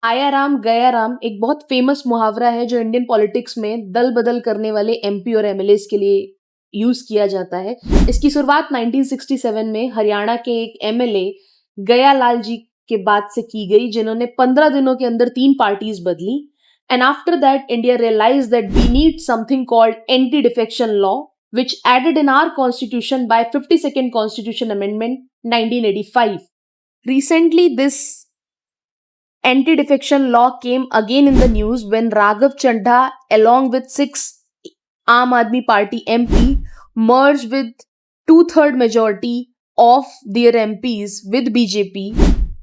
आया राम गया राम एक बहुत फेमस मुहावरा है जो इंडियन पॉलिटिक्स में दल बदल करने वाले एमपी और एमएलएस के लिए यूज किया जाता है। इसकी शुरुआत 1967 में हरियाणा के एक एमएलए गया लाल जी के बाद से की गई, जिन्होंने 15 दिनों के अंदर 3 पार्टीज बदली। And after that India realise that we need something called anti defection law, which added in our constitution by 52nd constitution amendment 1985. Recently, this anti-defection law came again in the news when Raghav Chadha, along with 6 Aam Aadmi Party MP, merged with 2/3 majority of their MPs with BJP,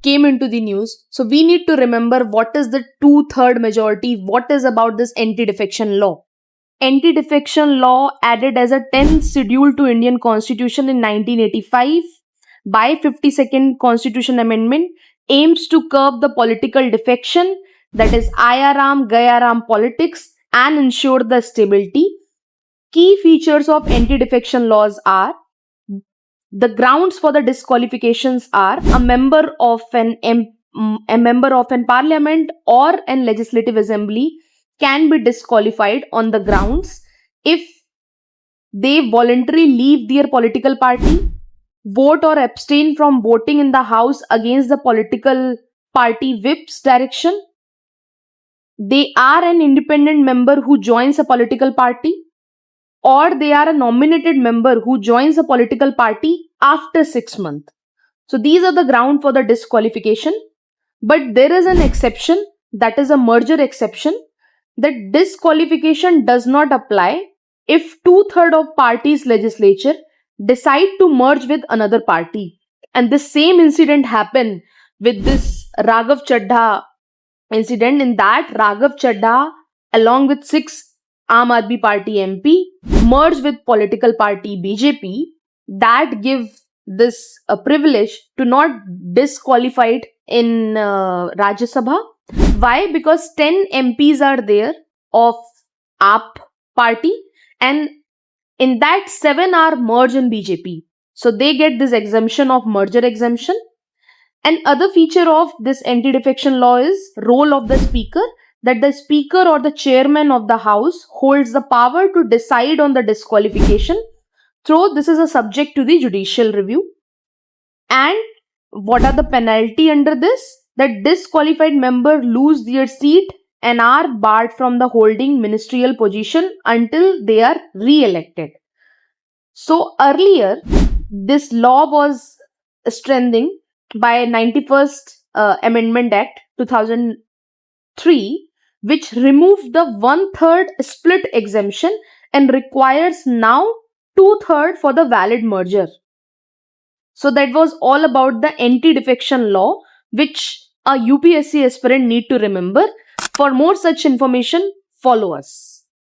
came into the news. So we need to remember what is the 2/3 majority, what is about this anti-defection law. Anti-defection law added as a 10th schedule to Indian Constitution in 1985 by 52nd Constitution Amendment aims to curb the political defection, that is Aaya Ram Gaya Ram politics, and ensure the stability. Key features of anti-defection laws are: the grounds for the disqualifications are a member of an parliament or an legislative assembly can be disqualified on the grounds if they voluntarily leave their political party, vote or abstain from voting in the house against the political party whip's direction, they are an independent member who joins a political party, or they are a nominated member who joins a political party after 6 months. So these are the ground for the disqualification. But there is an exception, that is a merger exception, that disqualification does not apply if 2/3 of party's legislature decide to merge with another party. And the same incident happened with this Raghav Chadha incident, in that Raghav Chadha, along with 6 Aam Aadmi Party MP, merged with political party BJP, that give this a privilege to not disqualified in Rajya Sabha. Why? Because 10 MPs are there of AAP party, and in that 7 are merged in BJP. So they get this exemption of merger exemption. And other feature of this anti-defection law is role of the speaker, that the speaker or the chairman of the house holds the power to decide on the disqualification. So this is a subject to the judicial review. And what are the penalty under this? That disqualified member lose their seat and are barred from the holding ministerial position until they are re-elected. So earlier, this law was strengthened by 91st Amendment Act 2003, which removed the 1/3 split exemption and requires now 2/3 for the valid merger. So that was all about the anti-defection law, which a UPSC aspirant need to remember. For more such information, follow us.